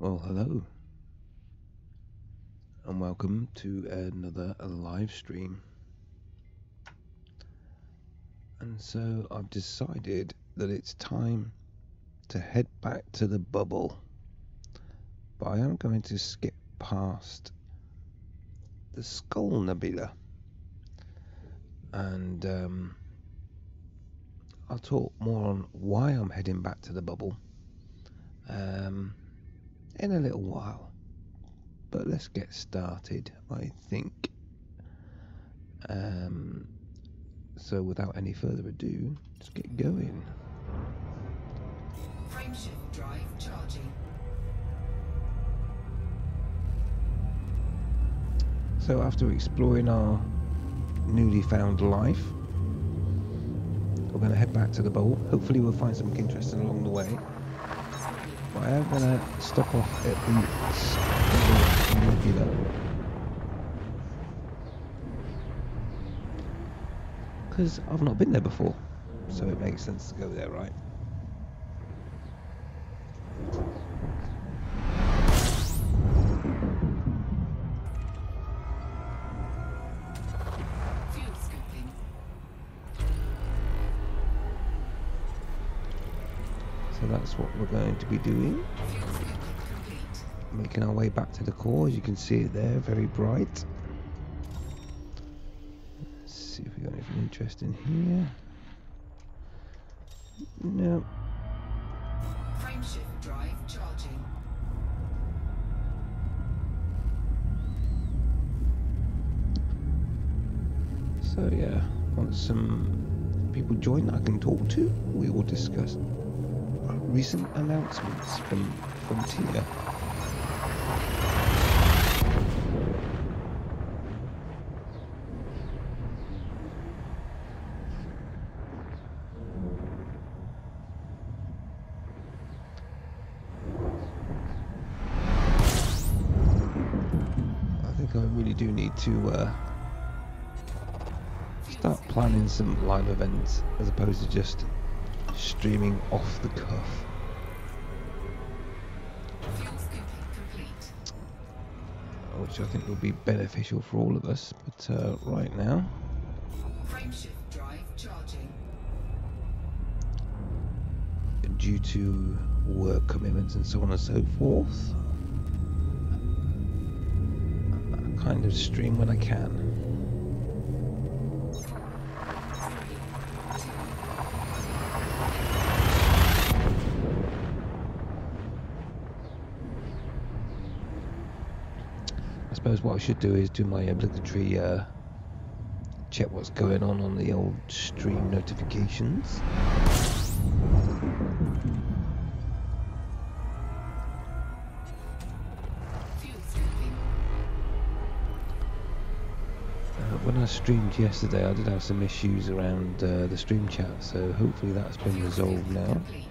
Well, hello, and welcome to another live stream. And so I've decided that it's time to head back to the bubble, but I am going to skip past the Skull Nebula, and I'll talk more on why I'm heading back to the bubble in a little while. But let's get started, I think. So without any further ado, let's get going. Frameshift drive charging. So after exploring our newly found life, we're going to head back to the bowl. Hopefully we'll find something interesting along the way. But I am going to stop off at the Nebula. Because I've not been there before, so it makes sense to go there, right? Fuel scoping. So that's what we're going to be doing. Fuel scoping complete. Making our way back to the core. As you can see it there, very bright. Let's see if we got anything interesting here. No. Frameshift drive charging. So yeah, once some people join that I can talk to, we will discuss recent announcements from Frontier. I think I really do need to start planning some live events as opposed to just streaming off the cuff. Fuel scoping complete. Which I think will be beneficial for all of us, but right now Frameshift drive charging. due to work commitments and so on and so forth, I kind of stream when I can. I suppose what I should do is do my obligatory check what's going on the old stream notifications. Fuel scoping. When I streamed yesterday, I did have some issues around the stream chat, so hopefully that's been Fuel resolved scoping now. complete.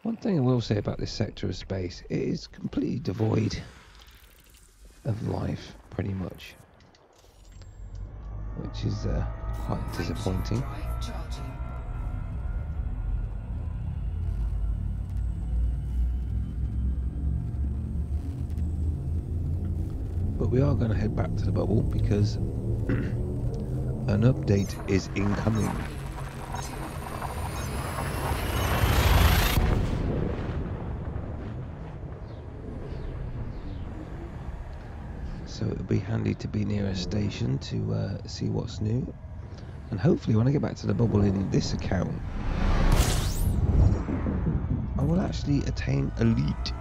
One thing I will say about this sector of space, it is completely devoid of life, pretty much, which is quite disappointing. Drive charging. But we are going to head back to the bubble because an update is incoming. So it'll be handy to be near a station to see what's new. And hopefully when I get back to the bubble in this account, I will actually attain elite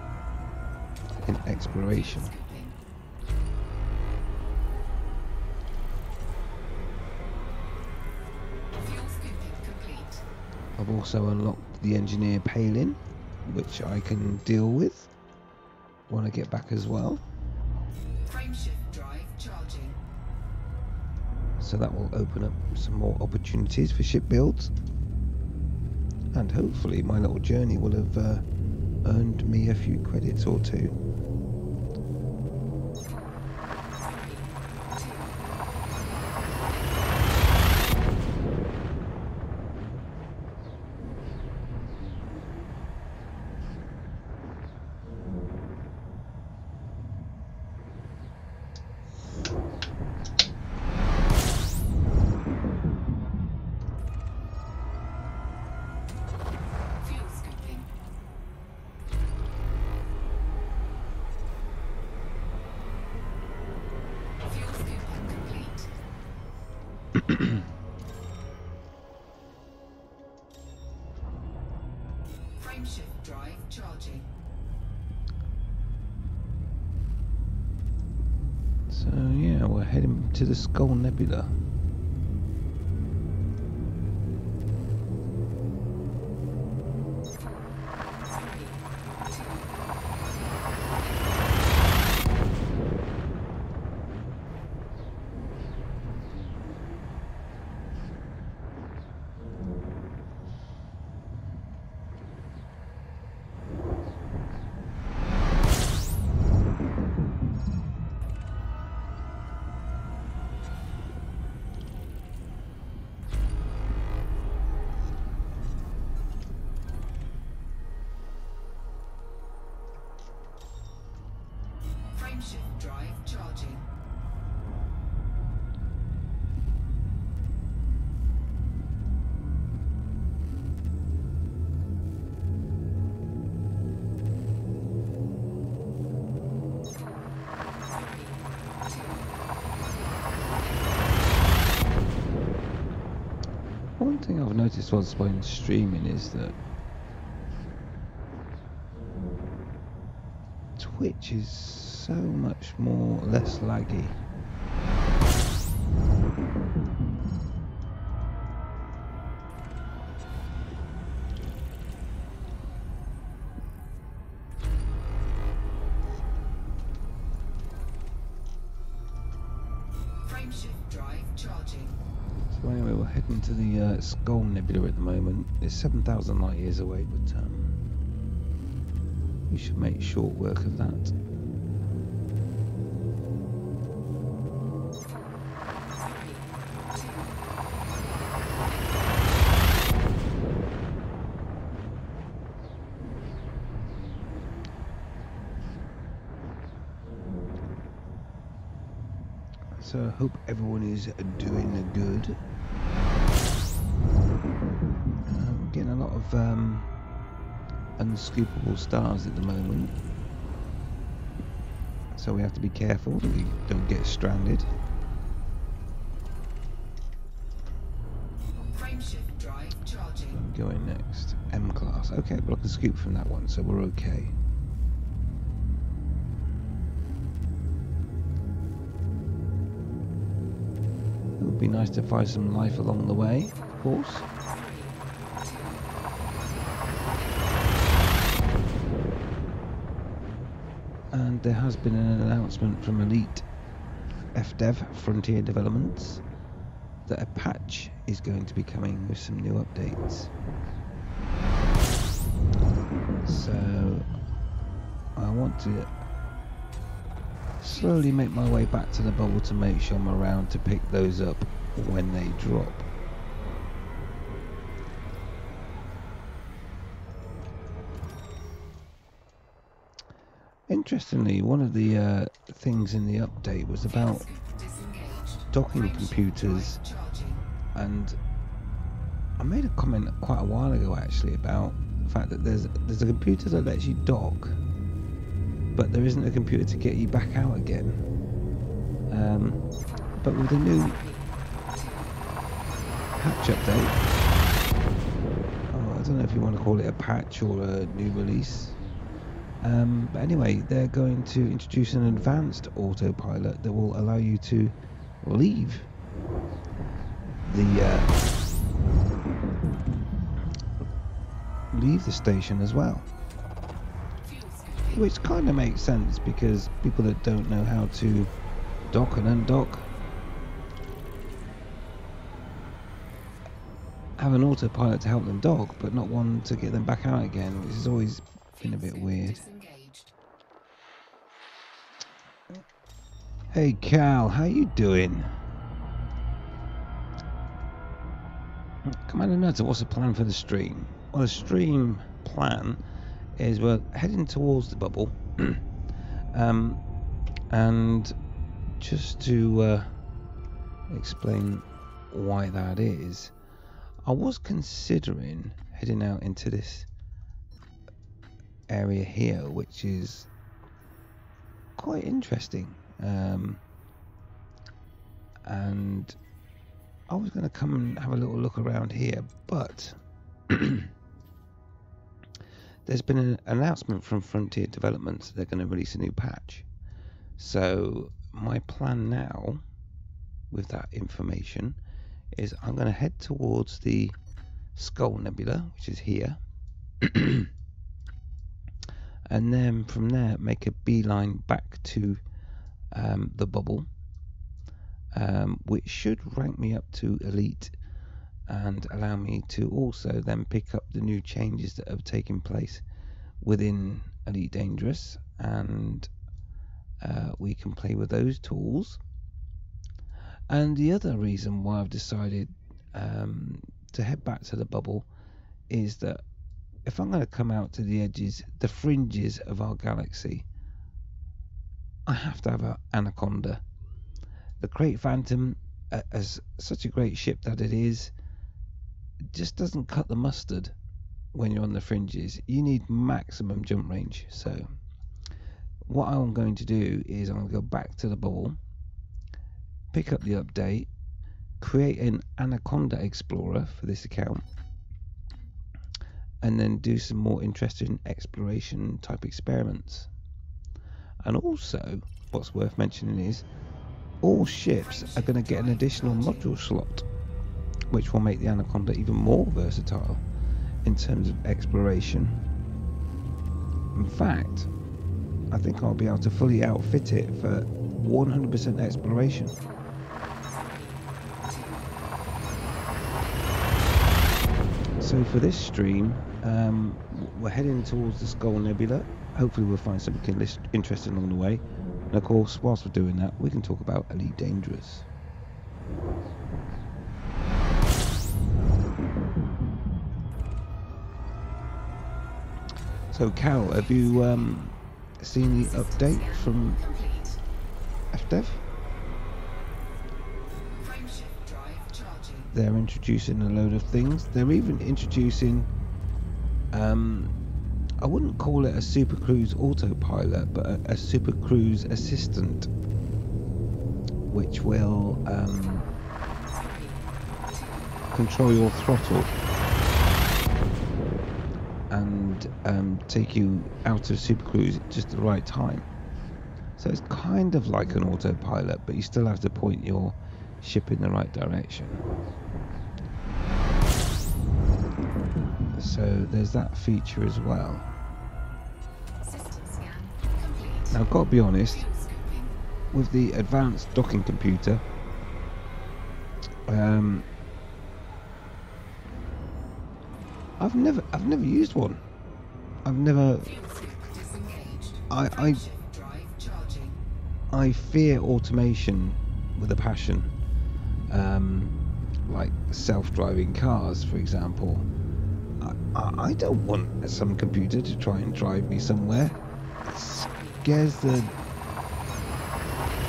in exploration. Scoping. Fuel scoping complete. I've also unlocked the engineer Palin, which I can deal with when I get back as well. Frameshift drive charging. So that will open up some more opportunities for ship builds. And hopefully my little journey will have earned me a few credits or two. Fuel scooping. Fuel scooping complete. Frameshift drive charging. So yeah, we're heading to the Skull Nebula. Frameshift drive charging. One thing I've noticed whilst been streaming is that Twitch is so much more less laggy. Frameshift drive charging. So anyway, we're heading to the Skull Nebula at the moment. It's 7,000 light years away, but we should make short work of that. So I hope everyone is doing good. I'm getting a lot of unscoopable stars at the moment, so we have to be careful that we don't get stranded. Frameshift drive charging. I'm going next. M class. Okay, well I can scoop from that one, so we're okay. It would be nice to find some life along the way, of course. And there has been an announcement from Elite FDev, Frontier Developments, that a patch is going to be coming with some new updates. So I want to slowly make my way back to the bubble to make sure I'm around to pick those up when they drop. Interestingly, one of the things in the update was about docking computers, and I made a comment quite a while ago actually about the fact that there's a computer that lets you dock, but there isn't a computer to get you back out again. But with the new patch update, I don't know if you want to call it a patch or a new release, but anyway, they're going to introduce an advanced autopilot that will allow you to leave the station as well, which kind of makes sense because people that don't know how to dock and undock have an autopilot to help them dock, but not one to get them back out again, which is always been a bit weird. Disengaged. Hey Cal, how you doing? Commander Nutter, what's the plan for the stream? Well, the stream plan is we're heading towards the bubble. And just to explain why that is, I was considering heading out into this area here, which is quite interesting. And I was going to come and have a little look around here, but there's been an announcement from Frontier Developments. They're going to release a new patch. So my plan now, with that information, is I'm going to head towards the Skull Nebula, which is here, and then from there make a beeline back to the bubble, which should rank me up to elite and allow me to also then pick up the new changes that have taken place within Elite Dangerous, and we can play with those tools. And the other reason why I've decided to head back to the bubble is that if I'm going to come out to the edges, the fringes of our galaxy, I have to have an Anaconda. The Krait Phantom, as such a great ship that it is, just doesn't cut the mustard when you're on the fringes. You need maximum jump range. So what I'm going to do is I'm going to go back to the bubble, pick up the update, create an Anaconda Explorer for this account, and then do some more interesting exploration type experiments. And also, what's worth mentioning is all ships are going to get an additional module slot, which will make the Anaconda even more versatile in terms of exploration. In fact, I think I'll be able to fully outfit it for 100% exploration. So for this stream, we're heading towards the Skull Nebula. Hopefully we'll find something interesting along the way. And of course, whilst we're doing that, we can talk about Elite Dangerous. So Cal, have you seen the update from FDev? Frameshift drive charging. They're introducing a load of things. They're even introducing, I wouldn't call it a Super Cruise autopilot, but a Super Cruise assistant, which will control your throttle and take you out of Super Cruise at just the right time. So it's kind of like an autopilot, but you still have to point your ship in the right direction. So there's that feature as well. System scan complete. Now I've got to be honest, Scoping. with the advanced docking computer, I've never used one. I've never. Disengaged. I Frameshift drive charging. I fear automation with a passion. Like self-driving cars, for example. I don't want some computer to try and drive me somewhere. It scares the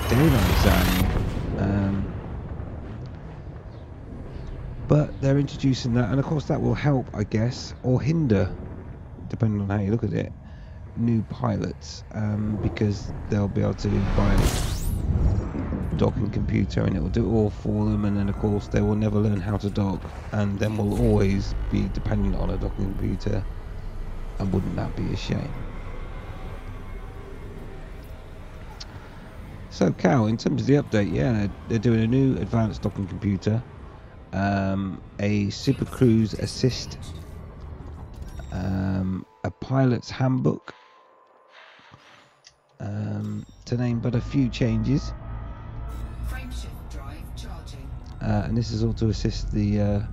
daylights out of me. But they're introducing that, and of course that will help, I guess, or hinder, depending on how you look at it, new pilots, because they'll be able to buy a docking computer and it will do it all for them, and then of course they will never learn how to dock, and then will always be dependent on a docking computer. And wouldn't that be a shame? So Cal, in terms of the update, yeah, they're doing a new advanced docking computer, a Super Cruise Assist, a pilot's handbook, to name but a few changes. Frameshift drive charging. And this is all to assist the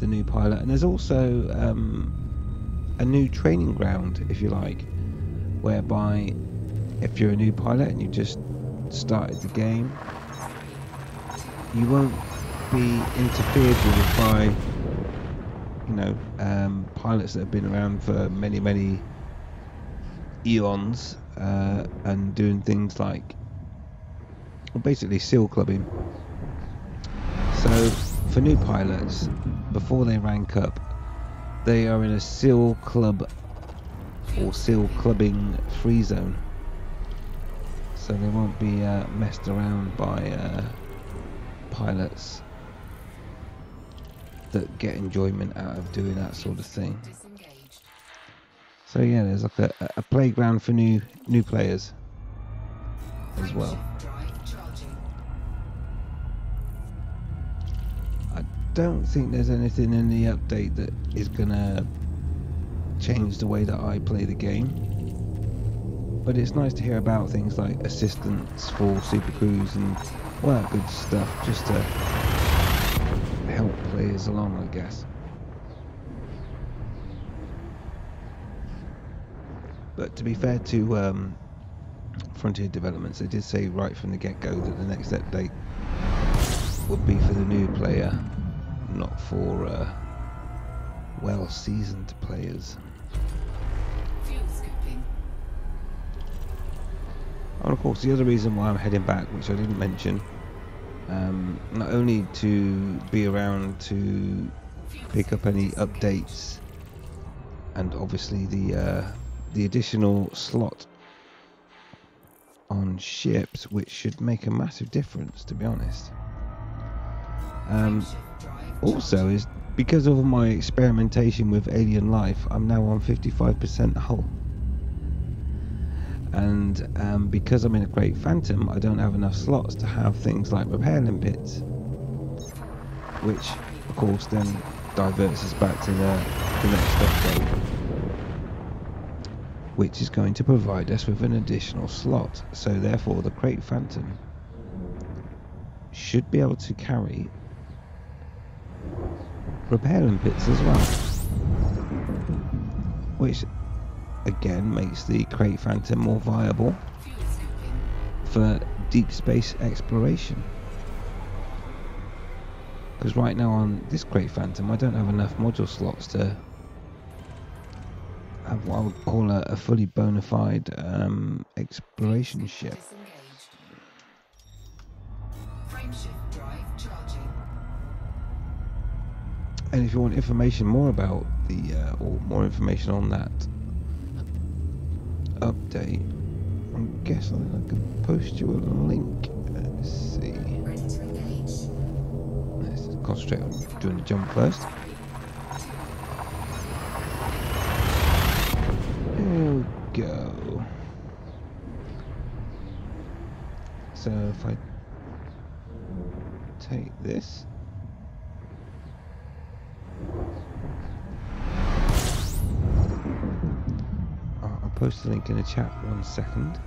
new pilot. And there's also a new training ground, if you like, whereby if you're a new pilot and you just started the game, you won't be interfered with by, you know, pilots that have been around for many eons and doing things like, well, basically SEAL clubbing. So for new pilots, before they rank up, they are in a SEAL club or SEAL clubbing free zone. So they won't be messed around by pilots that get enjoyment out of doing that sort of thing. Disengaged. So yeah, there's like a playground for new players as well. Frameshift drive charging. I don't think there's anything in the update that is gonna change the way that I play the game, but it's nice to hear about things like assistance for super crews and all that good stuff, just to help players along, I guess. But to be fair to Frontier Developments, they did say right from the get-go that the next update would be for the new player, not for well-seasoned players. Fuel scooping. And of course, the other reason why I'm heading back, which I didn't mention, not only to be around to pick up any updates, and obviously the additional slot on ships, which should make a massive difference, to be honest. Frameshift drive Also, is because of my experimentation with alien life, I'm now on 55% hull. And because I'm in a Great Phantom, I don't have enough slots to have things like repairing pits, which of course then diverts us back to the next update, which is going to provide us with an additional slot. So therefore the Great Phantom should be able to carry repairing pits as well, which again makes the Great Phantom more viable fuel scooping. for deep space exploration. Because right now on this Great Phantom, I don't have enough module slots to have what I would call a fully bona fide exploration ship. Disengaged. Frameshift drive charging. And if you want information more about the, or more information on that update, I guess I can post you a link. Let's see. Ready to engage. Let's concentrate on doing the jump first. There we go. So if I take this, I'll post the link in the chat 1 second.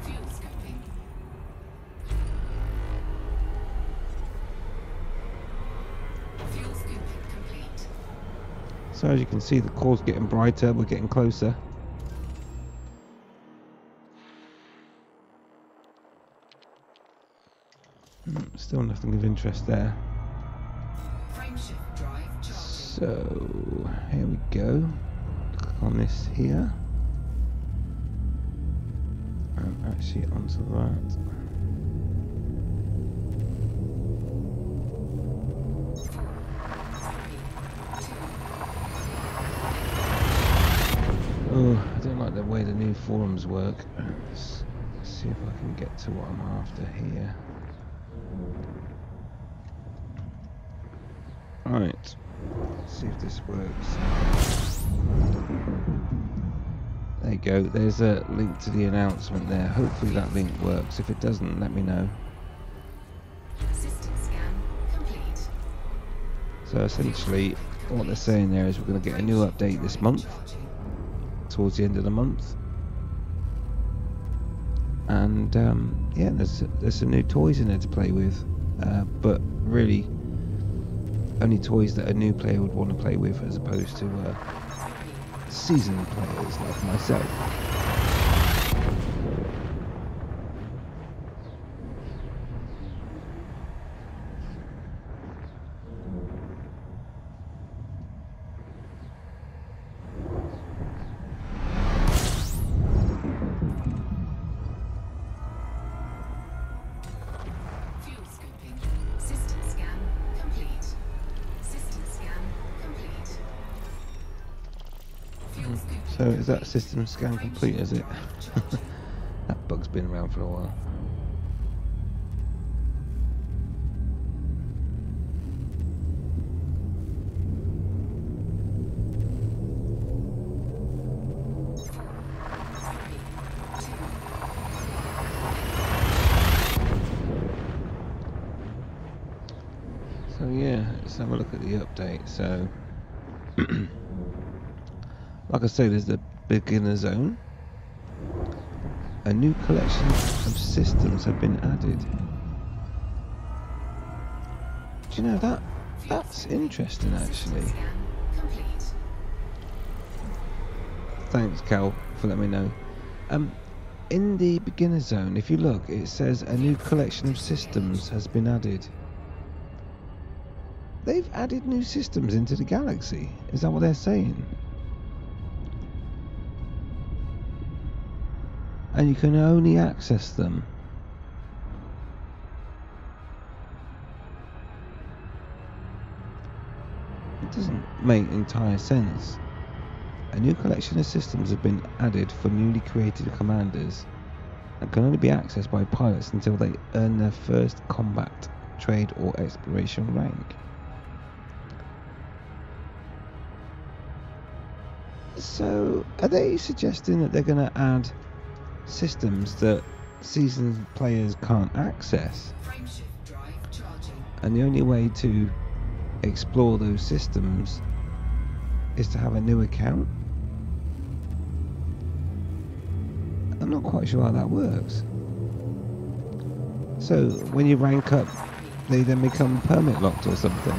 Fuel scooping. Fuel scooping complete. So as you can see, the core's getting brighter, we're getting closer. Still nothing of interest there. Frameshift drive charging. So here we go. Click on this here. And actually onto that. Oh, I don't like the way the new forums work. Let's see if I can get to what I'm after here. Right, let's see if this works. There you go, there's a link to the announcement there. Hopefully that link works. If it doesn't, let me know. System scan complete. So essentially, what they're saying there is we're going to get a new update this month, Charging. towards the end of the month. And yeah, there's some new toys in there to play with, but really only toys that a new player would want to play with, as opposed to seasoned players like myself. Fuel scooping. System scan complete. System scan complete. Fuel scooping. So is that system scan complete, is it? Charging. That bug's been around for a while. So yeah, let's have a look at the update. So, like I say, there's the beginner zone. A new collection of systems have been added. Do you know that? That's interesting, actually. Scan complete. Thanks, Cal, for letting me know. In the beginner zone, if you look, it says a new collection of systems has been added. They've added new systems into the galaxy. Is that what they're saying? And you can only access them. It doesn't make entire sense. A new collection of systems have been added for newly created commanders and can only be accessed by pilots until they earn their first combat, trade or exploration rank. So, are they suggesting that they're going to add systems that seasoned players can't access? Frameshift drive charging. And the only way to explore those systems is to have a new account? I'm not quite sure how that works. So, when you rank up, they then become permit locked or something?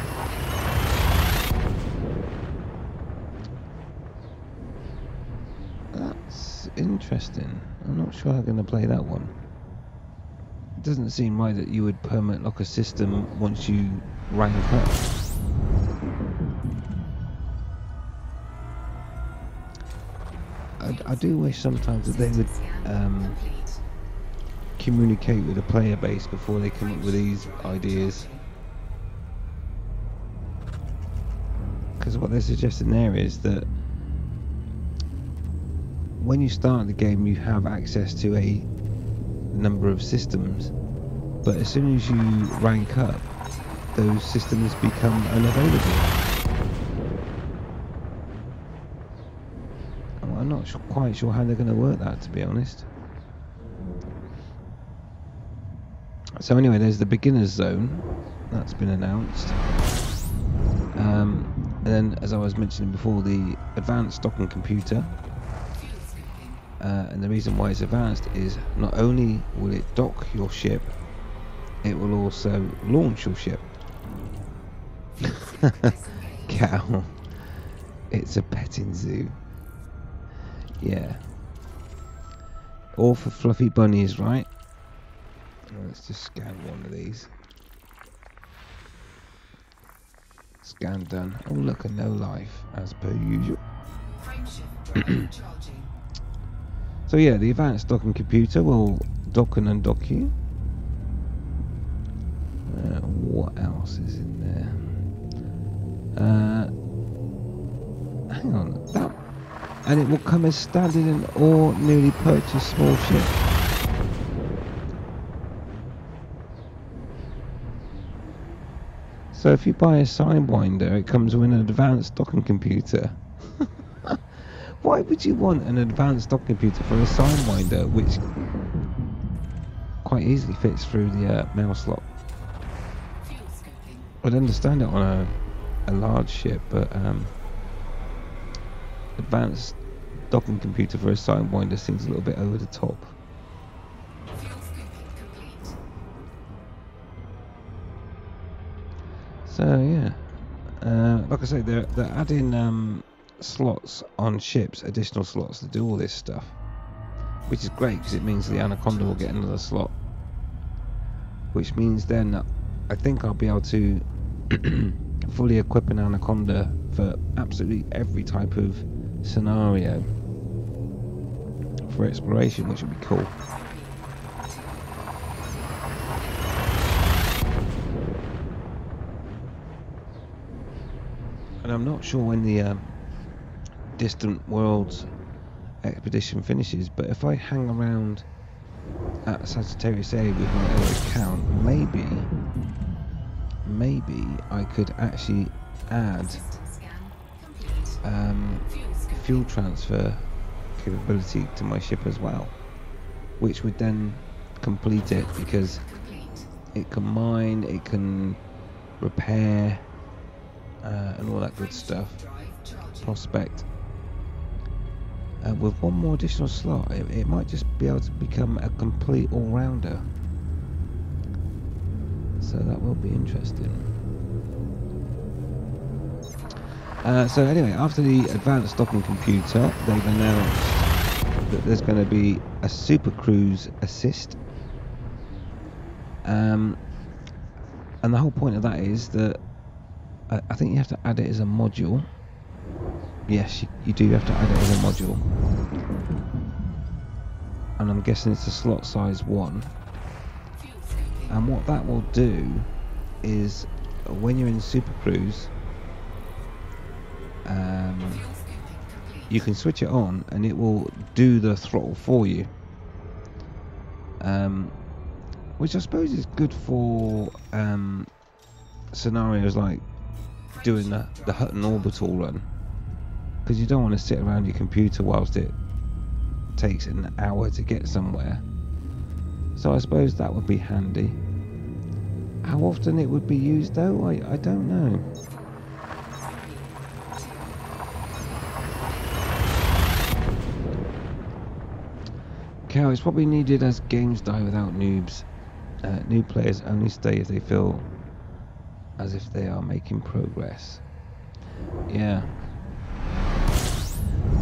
Interesting. I'm not sure how I'm going to play that one. It doesn't seem right that you would permit lock a system once you rank up. I do wish sometimes that they would communicate with the player base before they come up with these ideas. Because what they're suggesting there is that when you start the game, you have access to a number of systems, but as soon as you rank up, those systems become unavailable. I'm not quite sure how they're going to work that, to be honest. So anyway, there's the beginner's zone that's been announced, and then, as I was mentioning before, the advanced docking computer. And the reason why it's advanced is not only will it dock your ship, it will also launch your ship. Cow. It's a petting zoo. Yeah. All for fluffy bunnies, right? Let's just scan one of these. Scan done. Oh look, a no life, as per usual. Frameshift drive charging. So yeah, the advanced docking computer will dock and undock you. What else is in there? Hang on, that, and it will come as standard in all newly purchased small ships. So if you buy a Sidewinder, it comes with an advanced docking computer. Why would you want an advanced dock computer for a Sidewinder, which quite easily fits through the mail slot? Fuel scooping. I'd understand it on a large ship, but advanced docking computer for a Sidewinder seems a little bit over the top. Fuel scooping complete. So yeah, like I say, they're adding slots on ships, additional slots to do all this stuff, which is great because it means the Anaconda will get another slot, which means then I think I'll be able to fully equip an Anaconda for absolutely every type of scenario for exploration, which would be cool. And I'm not sure when the Distant Worlds expedition finishes, but if I hang around at Sagittarius A with my other account, maybe I could actually add fuel transfer capability to my ship as well, which would then complete it, because it can mine, it can repair, and all that good stuff, prospect. With one more additional slot, it might just be able to become a complete all-rounder. So that will be interesting. So anyway, after the advanced docking computer, they've announced that there's going to be a Super Cruise assist. And the whole point of that is that I think you have to add it as a module. Yes, you do have to add it as a module. And I'm guessing it's a slot size 1. And what that will do is, when you're in Super Cruise, you can switch it on and it will do the throttle for you. Which I suppose is good for scenarios like doing the Hutton orbital run, because you don't want to sit around your computer whilst it takes an hour to get somewhere. So I suppose that would be handy. How often it would be used though, I don't know. Cow is probably needed as games die without noobs. New players only stay if they feel as if they are making progress. Yeah,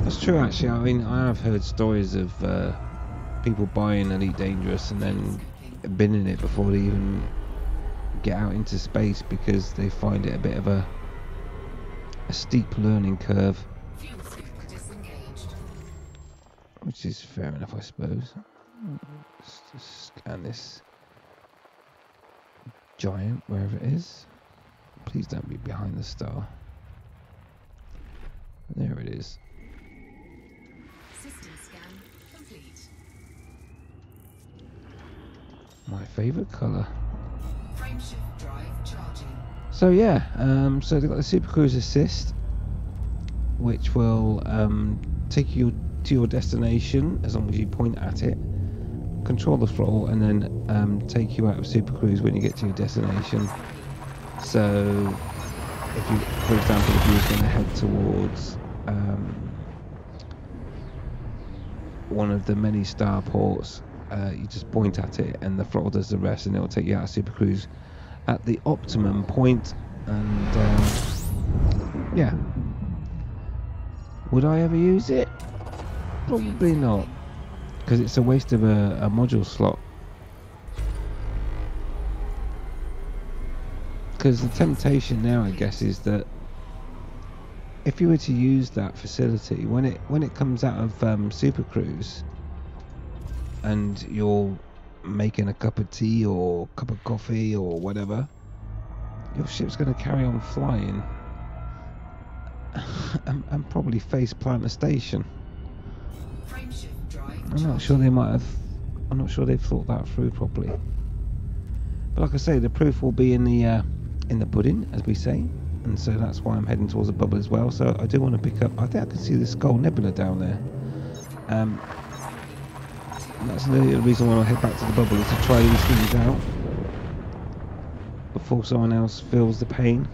that's true actually. I mean, I have heard stories of people buying Elite Dangerous and then been in it before they even get out into space, because they find it a bit of a steep learning curve, which is fair enough, I suppose. Let's just scan this giant wherever it is. Please don't be behind the star. There it is. System scan complete. My favourite colour. Frameshift drive charging. So yeah, so they've got the Super Cruise Assist, which will take you to your destination as long as you point at it, control the throttle, and then take you out of Super Cruise when you get to your destination. So if you, for example, if you were going to head towards one of the many starports, you just point at it and the throttle does the rest, and it will take you out of Super Cruise at the optimum point. And yeah, would I ever use it? Probably not, because it's a waste of a module slot. Because the temptation now, I guess, is that if you were to use that facility when it comes out of Super Cruise, and you're making a cup of tea or a cup of coffee or whatever, your ship's going to carry on flying and probably face plant a station. I'm not sure they've thought that through properly. But like I say, the proof will be in the pudding, as we say, and so that's why I'm heading towards the bubble as well. So I do want to pick up, I think I can see the Skull Nebula down there. And that's the reason why I head back to the bubble, is to try these things out before someone else feels the pain.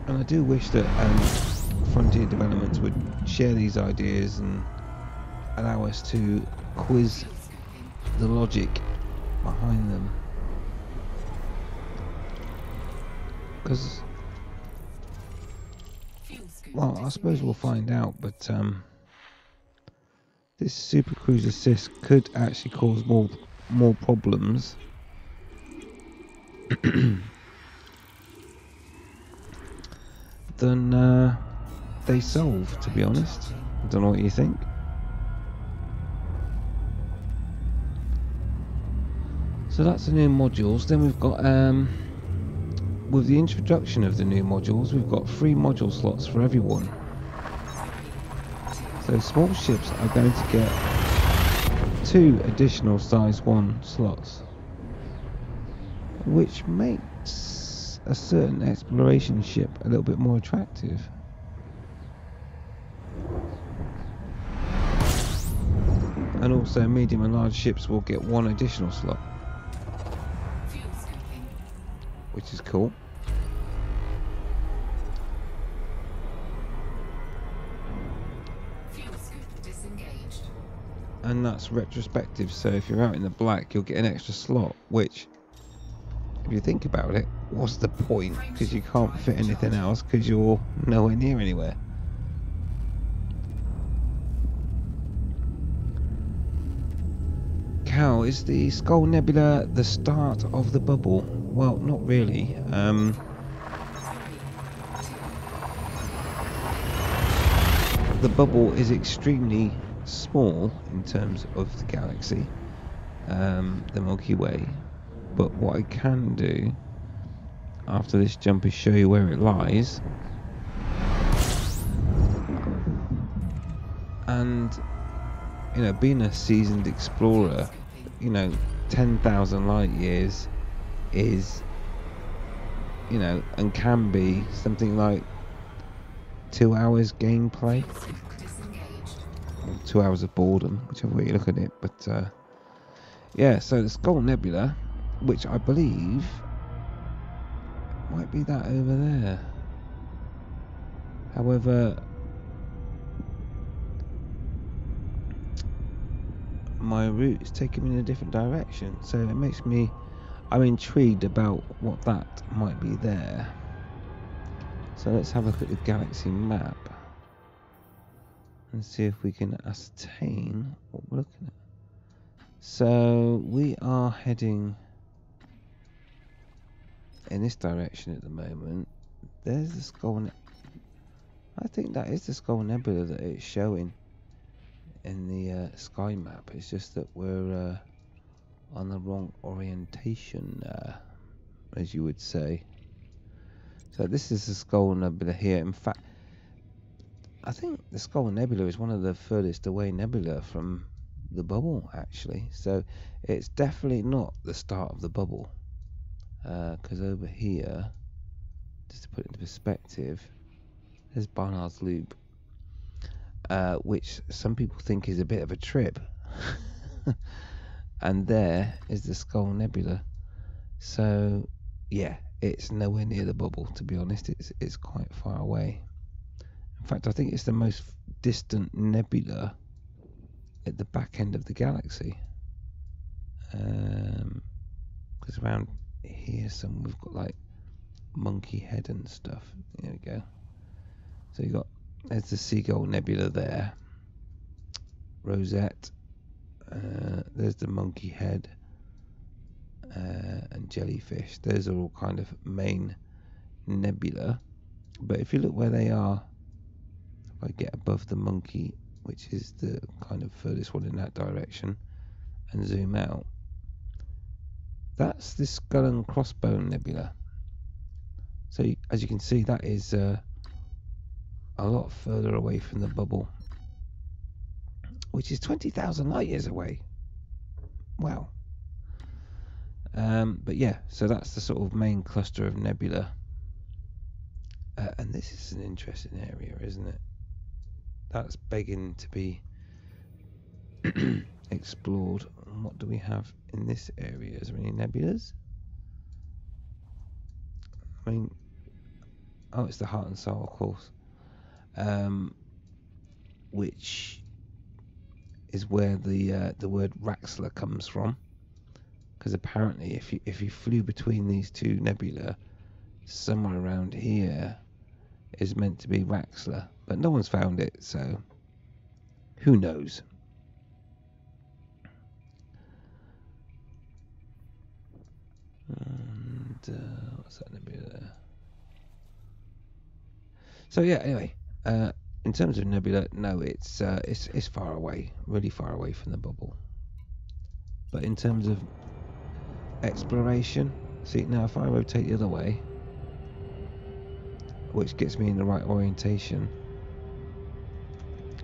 And I do wish that Frontier Developments would share these ideas and allow us to quiz the logic behind them. Because, Fuel scoop well, I suppose we'll disengaged. find out, but this super cruise assist could actually cause more problems than they solve, to be honest. I don't know what you think. So that's the new modules. Then we've got, with the introduction of the new modules, we've got 3 module slots for everyone. So small ships are going to get 2 additional size 1 slots, which makes a certain exploration ship a little bit more attractive. And also medium and large ships will get 1 additional slot, Fuel scooping. which is cool. Fuel scoop disengaged. And that's retrospective, so if you're out in the black you'll get an extra slot, which, if you think about it, what's the point? Because you can't fit anything else because you're nowhere near anywhere. Cal, is the Skull Nebula the start of the bubble? Well, not really. The bubble is extremely small in terms of the galaxy, the Milky Way. But what I can do after this jump is show you where it lies. And, you know, being a seasoned explorer, you know, 10,000 light years is, you know, and can be something like 2 hours gameplay, Disengaged. or 2 hours of boredom, whichever way you look at it. But yeah, so the Skull Nebula, which I believe might be that over there. However, my route is taking me in a different direction, so it makes me, I'm intrigued about what that might be there. So let's have a look at the galaxy map and see if we can ascertain what we're looking at. So we are heading in this direction at the moment. There's the Skull I think that is the Skull Nebula that it's showing in the sky map. It's just that we're on the wrong orientation, as you would say. So this is the Skull Nebula here. In fact, I think the Skull Nebula is one of the furthest away nebula from the bubble, actually. So it's definitely not the start of the bubble, because over here, just to put it into perspective, there's Barnard's Loop, which some people think is a bit of a trip. And there is the Skull Nebula. So yeah, it's nowhere near the bubble, to be honest. It's quite far away. In fact, I think it's the most distant nebula at the back end of the galaxy. Because around here we've got like Monkey Head and stuff. There we go. So you got, there's the Seagull Nebula there, Rosette, there's the Monkey Head, and Jellyfish. Those are all kind of main nebula. But if you look where they are, if I get above the monkey, which is the kind of furthest one in that direction, and zoom out, that's the Skull and Crossbone Nebula. So as you can see, that is a lot further away from the bubble, which is 20,000 light years away. Wow. But yeah, so that's the sort of main cluster of nebula. And this is an interesting area, isn't it? That's begging to be explored. And what do we have in this area? Is there any nebulas? I mean, oh, it's the Heart and Soul, of course, which is where the word Raxxla comes from. Because apparently, if you flew between these two nebula, somewhere around here is meant to be Raxler, but no one's found it, so who knows? And what's that nebula there? So yeah, anyway, in terms of nebula, no, it's far away, really far away from the bubble. But in terms of exploration, see now if I rotate the other way, which gets me in the right orientation,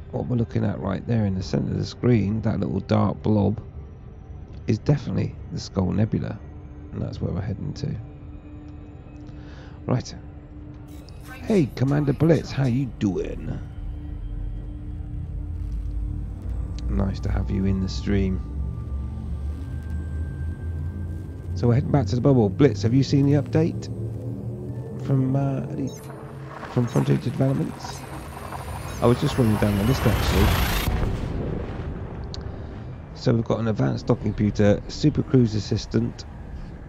what we're looking at right there in the center of the screen, that little dark blob, is definitely the Skull Nebula, and that's where we're heading to. Right. Hey, Commander Blitz, how you doing? Nice to have you in the stream. So we're heading back to the bubble. Blitz, have you seen the update from Frontier Developments? I was just running down the list actually. So we've got an advanced docking computer, super cruise assistant,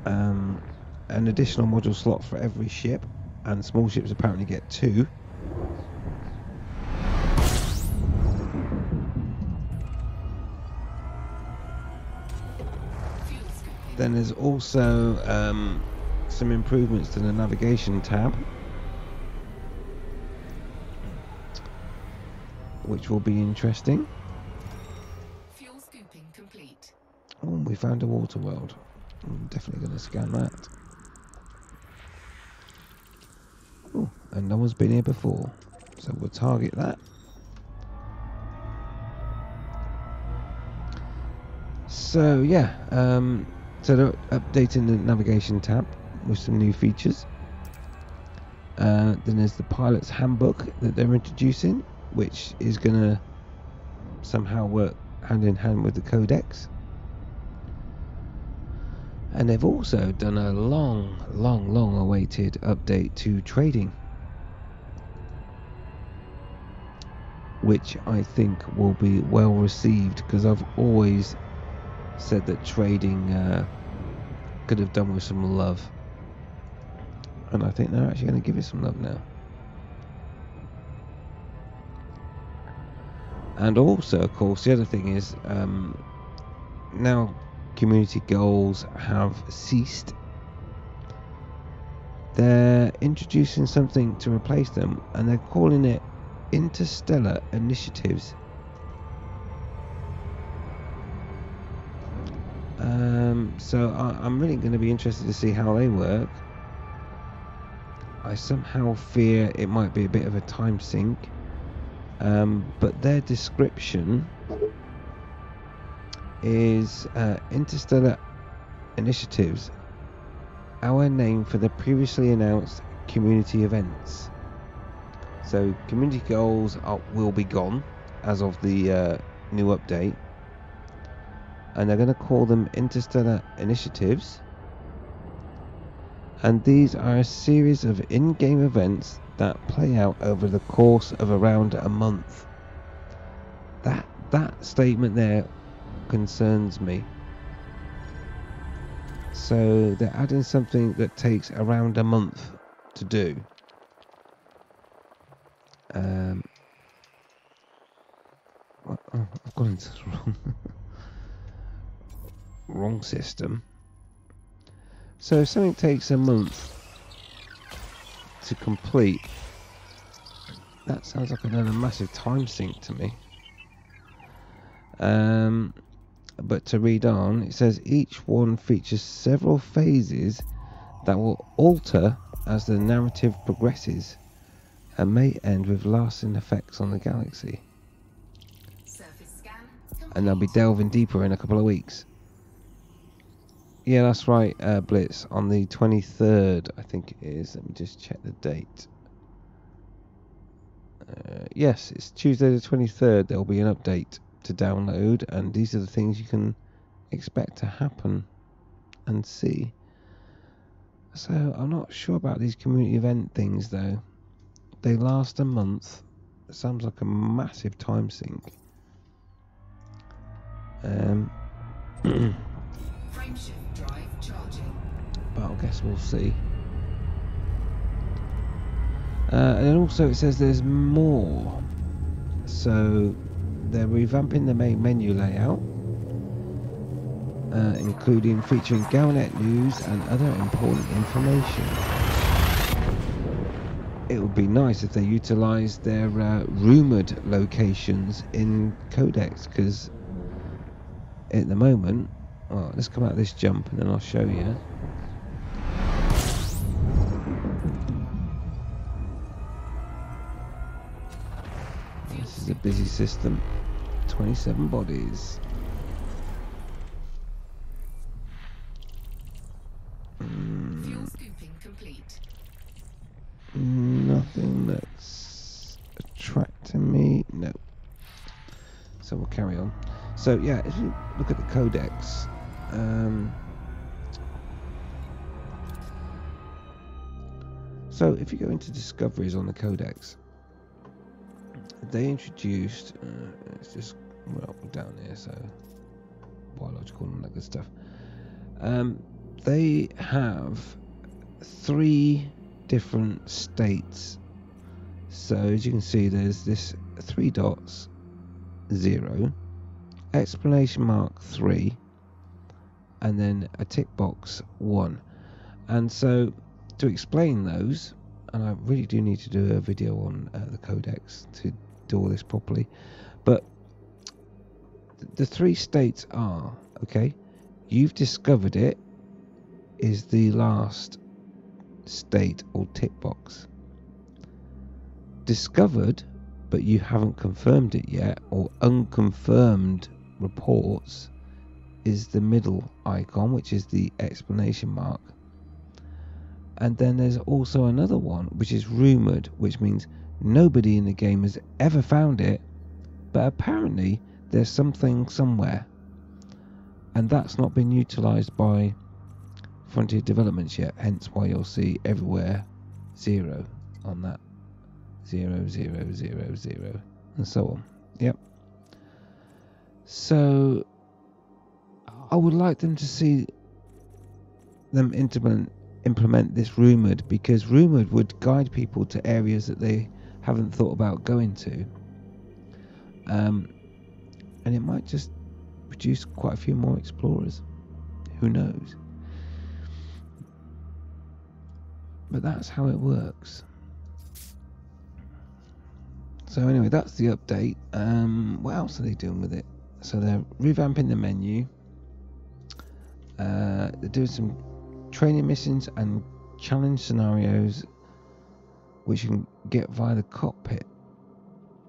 an additional module slot for every ship, and small ships apparently get 2. Then there's also some improvements to the navigation tab, which will be interesting. Fuel scooping complete. Oh, we found a water world. I'm definitely going to scan that. Oh, and no one's been here before, so we'll target that. So yeah, so they're updating the navigation tab with some new features. Then there's the pilot's handbook that they're introducing, which is going to somehow work hand in hand with the codex. And they've also done a long awaited update to trading, which I think will be well received, because I've always said that trading could have done with some love, and I think they're actually going to give it some love now. And also, of course, the other thing is now community goals have ceased. They're introducing something to replace them, and they're calling it interstellar initiatives. So I'm really going to be interested to see how they work. I somehow fear it might be a bit of a time sink, but their description is interstellar initiatives, our name for the previously announced community events. So community goals will be gone as of the new update, and they're going to call them interstellar initiatives, and these are a series of in-game events that play out over the course of around a month. That statement there concerns me. So they're adding something that takes around a month to do. I've gone into the wrong system. So if something takes a month to complete, that sounds like another massive time sink to me. But to read on, it says each one features several phases that will alter as the narrative progresses and may end with lasting effects on the galaxy. Surface scan And they'll be delving deeper in a couple of weeks. Yeah, that's right, Blitz. On the 23rd, I think it is. Let me just check the date. Yes, it's Tuesday the 23rd. There will be an update to download, and these are the things you can expect to happen and see. So I'm not sure about these community event things though. They last a month. It sounds like a massive time sink. frameshift drive charging. But I guess we'll see. And then also it says there's more. So they're revamping the main menu layout, including featuring Galnet news and other important information. It would be nice if they utilised their rumoured locations in Codex, because at the moment, well, let's come out of this jump and then I'll show you. This is a busy system. 27 bodies. Fuel scooping complete. Nothing that's attracting me. No. So we'll carry on. So yeah, if you look at the Codex, so if you go into discoveries on the Codex, they introduced, it's just, well, down here, so biological and all that good stuff. They have 3 different states. So as you can see, there's this 3 dots, 0, exclamation mark 3, and then a tick box 1. And so to explain those, and I really do need to do a video on the Codex to do all this properly, but the 3 states are, okay, you've discovered it is the last state or tick box. Discovered, but you haven't confirmed it yet, or unconfirmed reports, is the middle icon, which is the exclamation mark. And then there's also another one, which is rumoured, which means nobody in the game has ever found it, but apparently there's something somewhere. And that's not been utilised by Frontier Developments yet, hence why you'll see everywhere 0 on that. 0, 0, 0, 0, and so on. Yep. So I would like them to see them implement this rumoured, because rumoured would guide people to areas that they haven't thought about going to, and it might just produce quite a few more explorers. Who knows? But that's how it works. So anyway, that's the update. What else are they doing with it? So they're revamping the menu. They're doing some training missions and challenge scenarios, which you can get via the cockpit,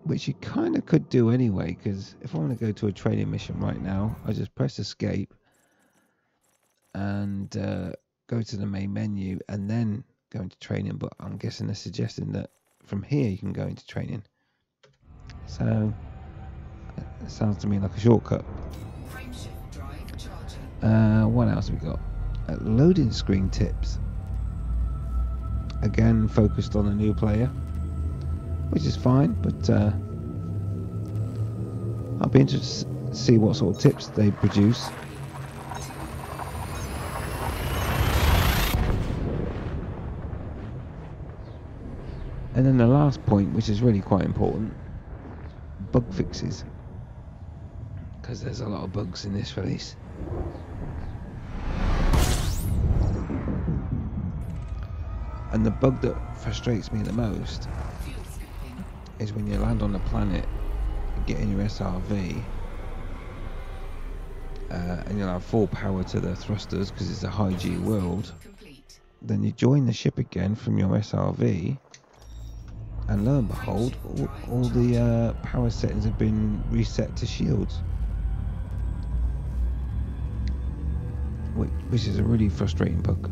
which you kind of could do anyway, because if I want to go to a training mission right now, I just press escape and go to the main menu and then go into training. But I'm guessing they're suggesting that from here you can go into training. So it sounds to me like a shortcut. Frameshift drive charging. What else have we got? Loading screen tips. Again, focused on a new player, which is fine, but I'll be interested to see what sort of tips they produce. And then the last point, which is really quite important, bug fixes, because there's a lot of bugs in this release. And the bug that frustrates me the most Fuel scooping. is when you land on the planet, get in your SRV, and you'll have full power to the thrusters because it's a high G world. Complete. Then you join the ship again from your SRV, and lo and behold, all the power settings have been reset to shields, which is a really frustrating bug.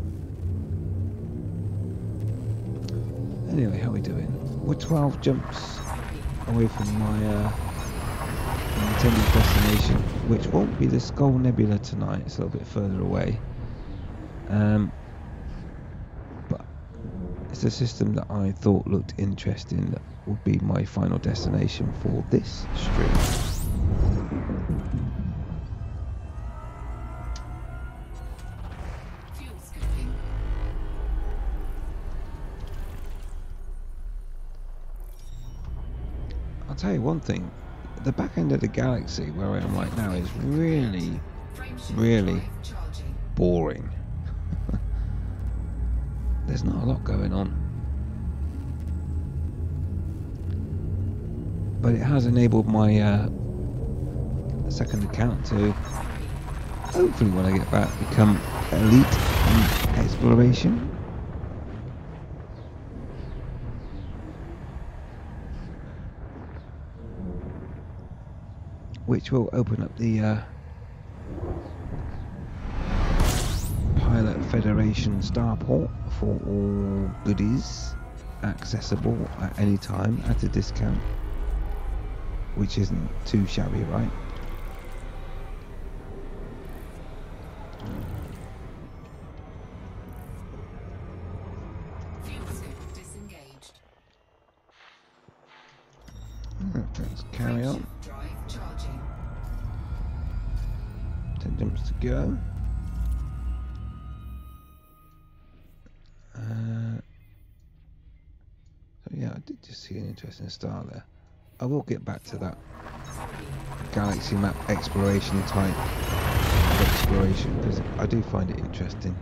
Anyway, how are we doing? We're 12 jumps away from my intended destination, which won't be the Skull Nebula tonight. It's a little bit further away, but it's a system that I thought looked interesting, that would be my final destination for this stream. Fuel scooping. I'll tell you one thing. The back end of the galaxy, where I am right now, is really, really boring. There's not a lot going on. But it has enabled my second account to, hopefully when I get back, become elite in exploration. Which will open up the Pilot Federation starport for all goodies accessible at any time at a discount, which isn't too shabby, right? Let's carry on. 10 jumps to go. So yeah, I did just see an interesting star there. I will get back to that galaxy map exploration type of exploration because I do find it interesting.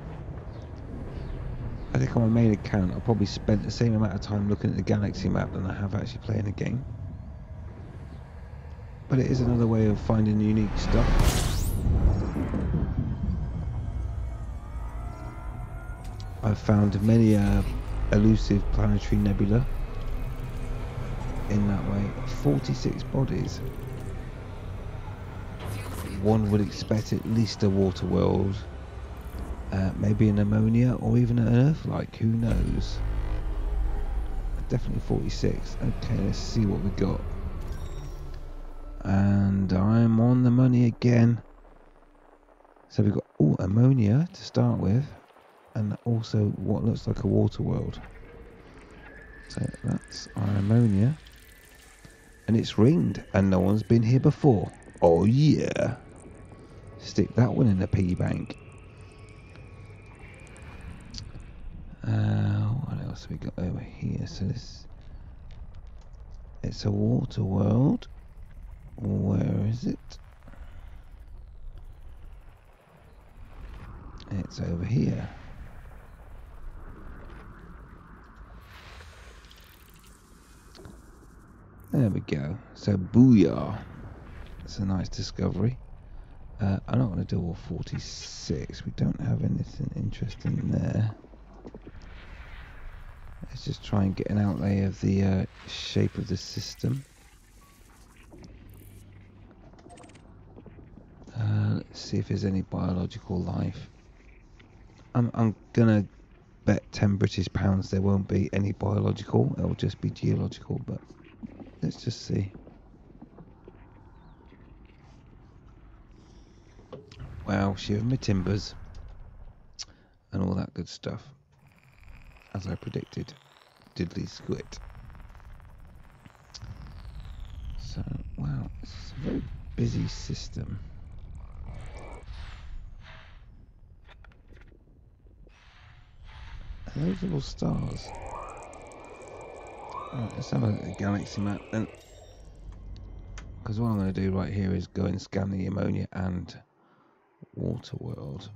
I think on my main account I probably spent the same amount of time looking at the galaxy map than I have actually playing a game. But it is another way of finding unique stuff. I've found many elusive planetary nebula in that way. 46 bodies. One would expect at least a water world, maybe an ammonia or even an Earth-like, who knows. Definitely 46. Okay, let's see what we got. And I'm on the money again. So we've got ammonia to start with, and also what looks like a water world. So that's our ammonia, and it's ringed, and no one's been here before. Oh yeah! Stick that one in the piggy bank. What else have we got over here? So it's a water world. Where is it? It's over here. There we go. So booyah. It's a nice discovery. I'm not going to do all 46. We don't have anything interesting there. Let's just try and get an outlay of the shape of the system. Let's see if there's any biological life. I'm gonna bet 10 British pounds there won't be any biological. It'll just be geological, but let's just see. Wow, shiver my timbers and all that good stuff, as I predicted. Diddly squid. So wow, it's a very busy system. Those little stars. Right, let's have a look at the galaxy map then. Because what I'm going to do right here is go and scan the ammonia and water world.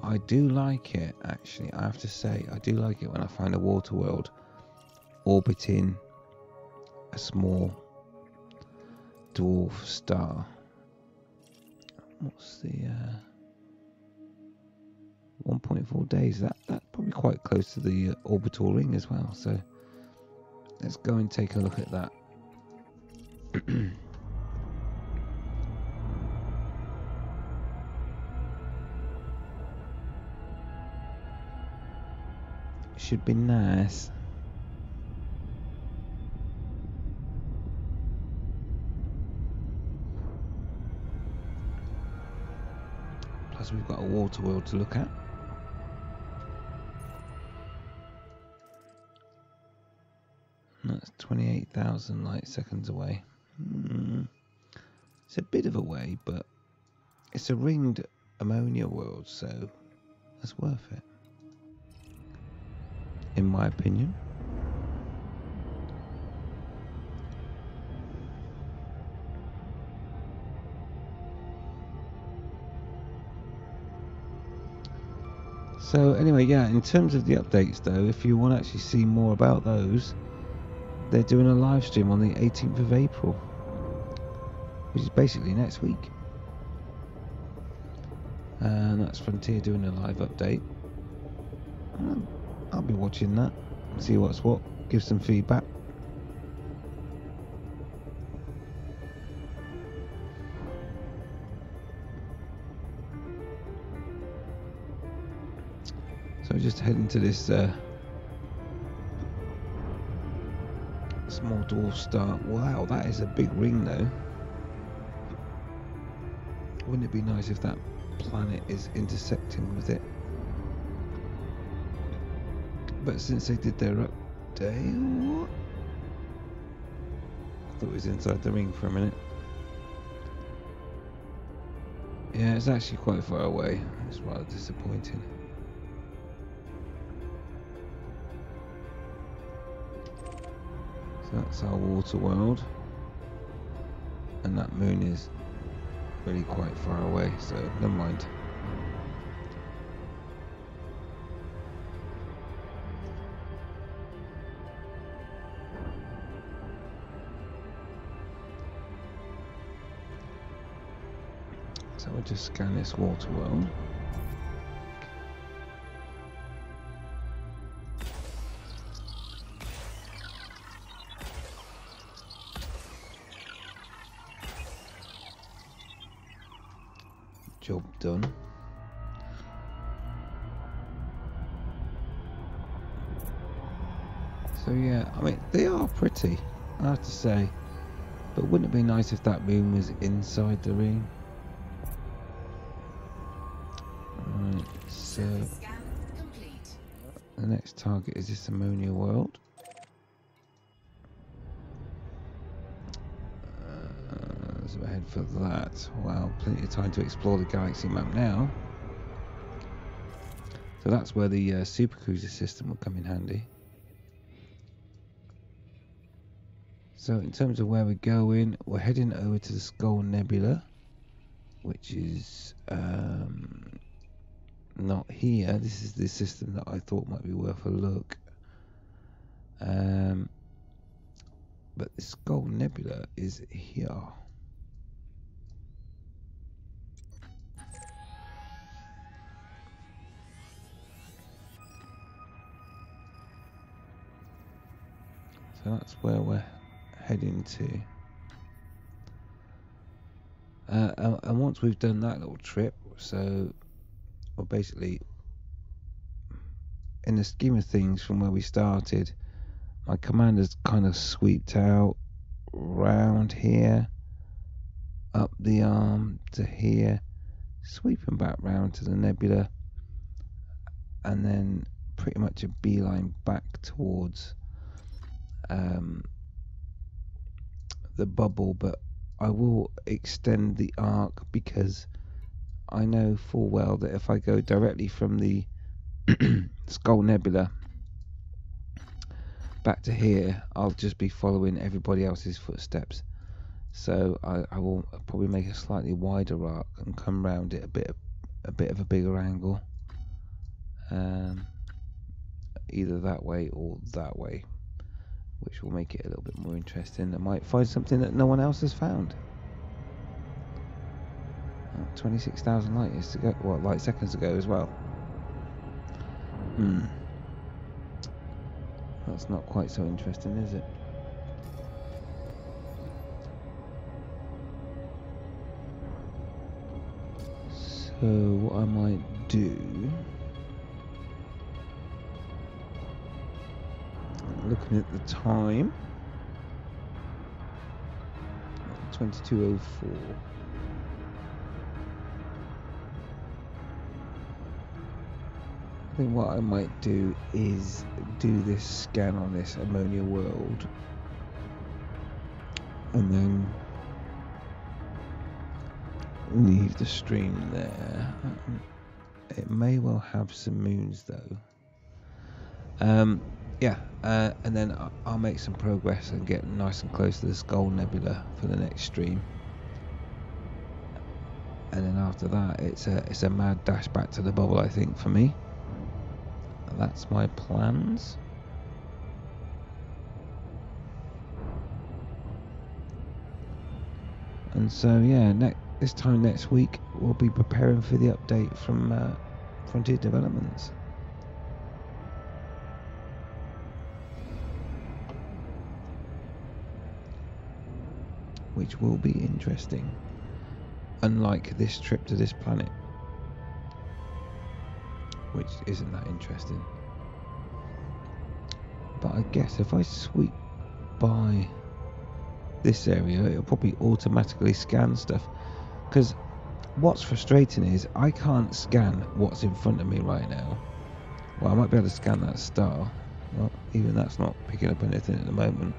I do like it, actually. I have to say, I do like it when I find a water world orbiting a small dwarf star. What's the 1.4 days? That's probably quite close to the orbital ring as well. So let's go and take a look at that. Should be nice. Plus we've got a water world to look at. That's 28,000 light seconds away. It's a bit of a way, but it's a ringed ammonia world, so that's worth it. in my opinion. So anyway, yeah, in terms of the updates though, if you want to actually see more about those, they're doing a live stream on the 18th of April, which is basically next week. And that's Frontier doing a live update. I'll be watching that, see what's what, give some feedback. So just heading to this small dwarf star. Wow, that is a big ring though. Wouldn't it be nice if that planet is intersecting with it? But since they did their update, what? I thought it was inside the ring for a minute. Yeah, it's actually quite far away. It's rather disappointing. So that's our water world. And that moon is really quite far away, so never mind. So we'll just scan this water world. Job done. So yeah, I mean, they are pretty, I have to say. But wouldn't it be nice if that moon was inside the ring? Right, so the next target is this Ammonia world. So we'll head for that. Wow, plenty of time to explore the galaxy map now. So that's where the supercruiser system will come in handy. So in terms of where we're going, we're heading over to the Skull Nebula, which is not here. This is the system that I thought might be worth a look. But the Skull Nebula is here. So that's where we're heading to. And once we've done that little trip, so well, basically, in the scheme of things from where we started, my commander's kind of sweeped out round here, up the arm to here, sweeping back round to the nebula, and then pretty much a beeline back towards the bubble. But I will extend the arc because I know full well that if I go directly from the Skull Nebula back to here, I'll just be following everybody else's footsteps. So I will probably make a slightly wider arc and come round it a bit of a bigger angle, either that way or that way, which will make it a little bit more interesting. I might find something that no one else has found. 26,000 light years to go. Well, light seconds ago as well. That's not quite so interesting, is it? So what I might do, looking at the time, 22:04. I think what I might do is do this scan on this Ammonia world, and then leave the stream there. It may well have some moons though. Yeah, and then I'll make some progress and get nice and close to the Skull Nebula for the next stream. And then after that, it's a mad dash back to the bubble, I think, for me. That's my plans. And so, yeah, this time next week, we'll be preparing for the update from Frontier Developments. Which will be interesting. Unlike this trip to this planet, which isn't that interesting. But I guess if I sweep by this area, it'll probably automatically scan stuff. Because what's frustrating is I can't scan what's in front of me right now. Well, I might be able to scan that star. Well, even that's not picking up anything at the moment.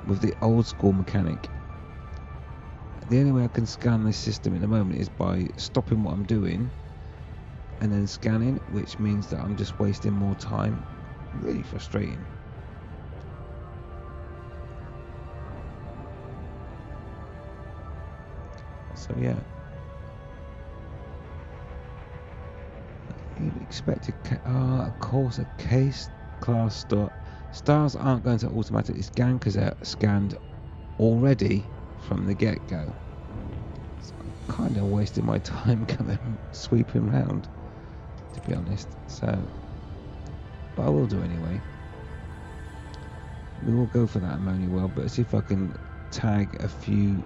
With the old school mechanic, the only way I can scan this system at the moment is by stopping what I'm doing and then scanning, which means that I'm just wasting more time. Really frustrating. So yeah, you'd expect of course a case class stars aren't going to automatically scan because they're scanned already from the get-go. So I'm kind of wasting my time coming sweeping round, to be honest. So, but I will do anyway. We will go for that ammonia well, but see if I can tag a few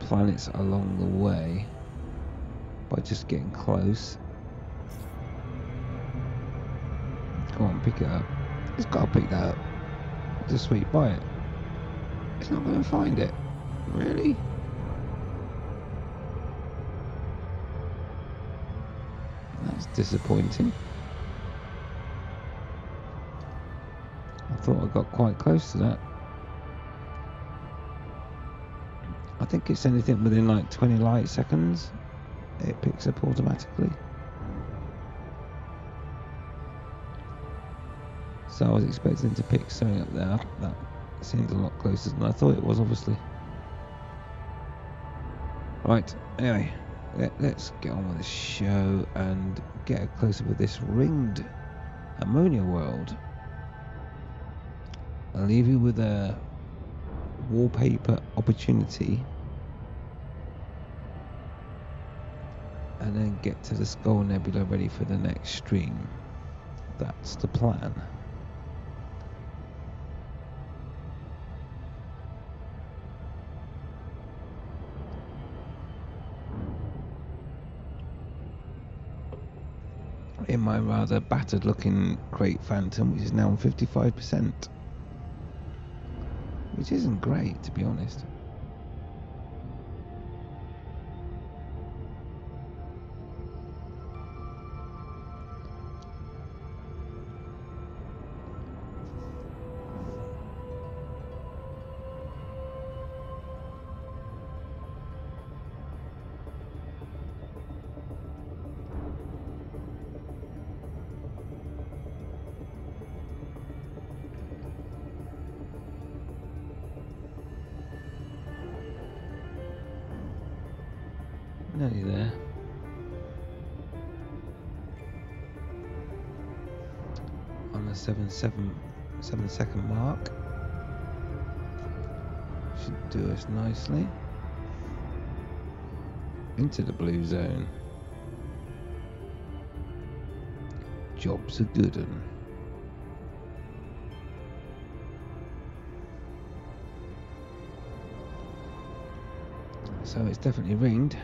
planets along the way by just getting close. Come on, pick it up. It's got to pick that up. Just sweep by it. It's not going to find it. Really? That's disappointing. I thought I got quite close to that. I think it's anything within like 20 light seconds it picks up automatically. So I was expecting to pick something up there. That seems a lot closer than I thought it was, obviously. Right, anyway, let's get on with the show and get a close-up of this ringed ammonia world. I'll leave you with a wallpaper opportunity and then get to the Skull Nebula ready for the next stream. That's the plan. In my rather battered looking Great Phantom, which is now on 55%, which isn't great, to be honest. Nearly there. On the 7-second mark. Should do us nicely. Into the blue zone. Job's a good one. So it's definitely ringed.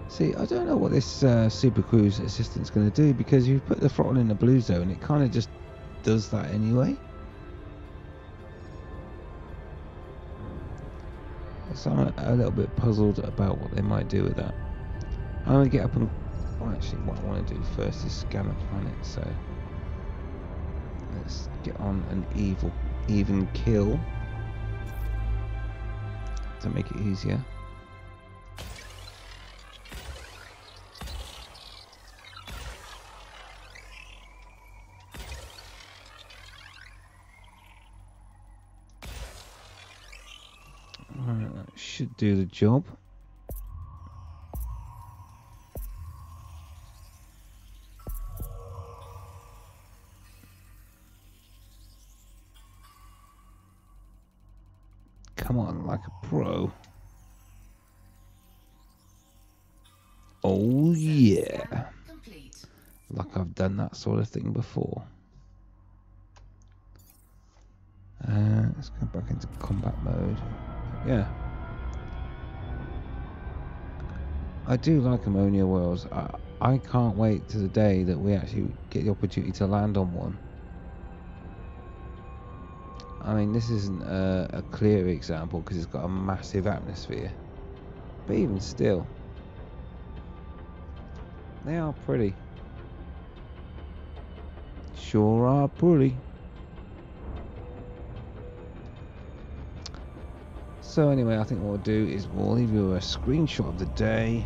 See, I don't know what this Super Cruise Assistant's going to do, because you put the throttle in the blue zone, it kind of just does that anyway. So I'm a little bit puzzled about what they might do with that. I'm going to get up and... Well, actually, what I want to do first is scan a planet, so... Let's get on an even kill to make it easier. should do the job. Come on, like a pro. Oh yeah. Complete. Like I've done that sort of thing before. Let's go back into combat mode. Yeah. I do like Ammonia Worlds. I can't wait to the day that we actually get the opportunity to land on one. I mean, this isn't a clear example because it's got a massive atmosphere. But even still, they are pretty. Sure are pretty. So anyway, I think what we'll do is we'll leave you a screenshot of the day.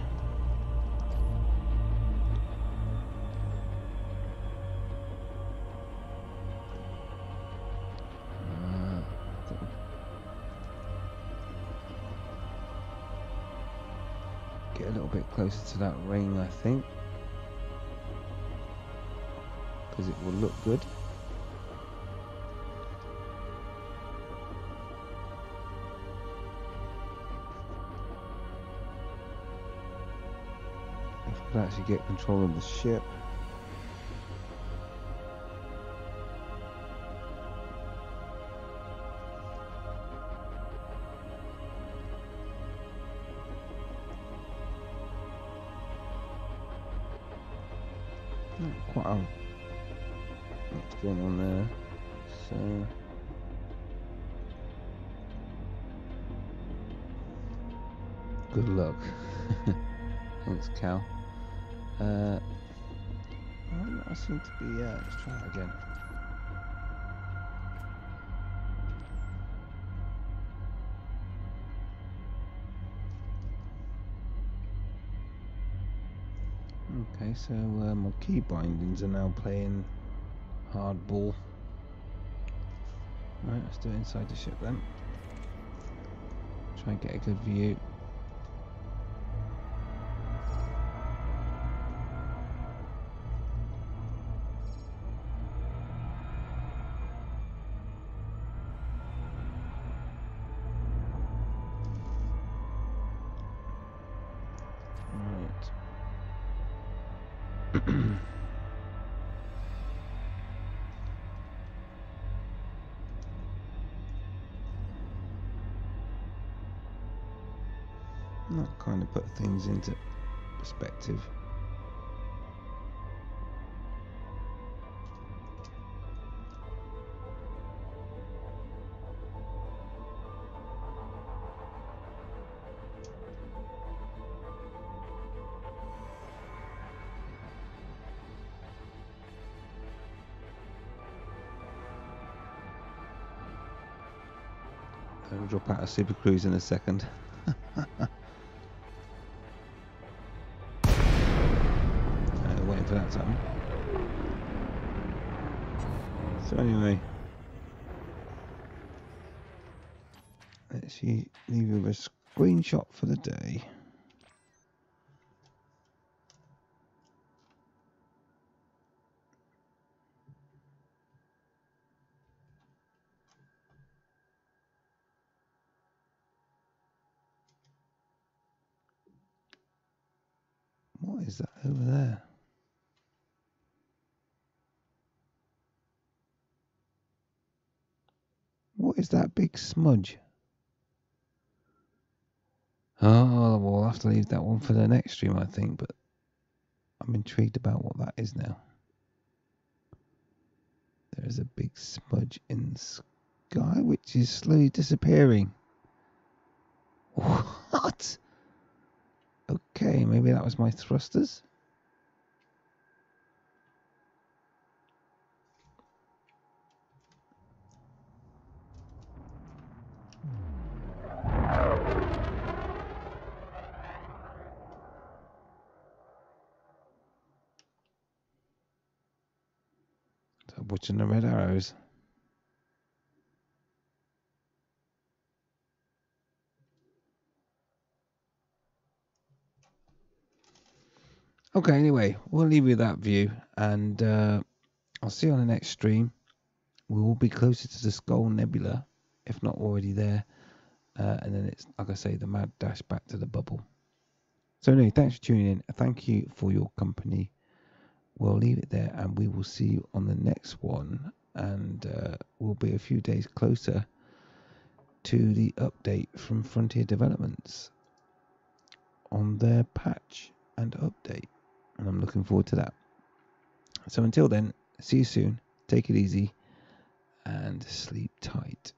Get a little bit closer to that ring, I think, because it will look good. If we could actually get control of the ship. Quite a what's going on there. So good luck. Thanks, Cal. That seems to be let's try it again. Okay, so my key bindings are now playing hardball. Right, let's do it inside the ship then. Try and get a good view. Right. That kind of put things into perspective. I'll drop out of Super Cruise in a second. Waiting for that to happen. So anyway, let's leave you with a screenshot for the day. What is that over there? What is that big smudge? Oh, we'll have to leave that one for the next stream, I think, but I'm intrigued about what that is now. There is a big smudge in the sky, which is slowly disappearing. What? Okay, maybe that was my thrusters. So watching the red arrows. Okay, anyway, we'll leave you with that view, and I'll see you on the next stream. We will be closer to the Skull Nebula, if not already there. And then it's, like I say, the mad dash back to the bubble. So anyway, thanks for tuning in. Thank you for your company. We'll leave it there, and we will see you on the next one. And we'll be a few days closer to the update from Frontier Developments on their patch and update. And I'm looking forward to that. So until then, see you soon. Take it easy and sleep tight.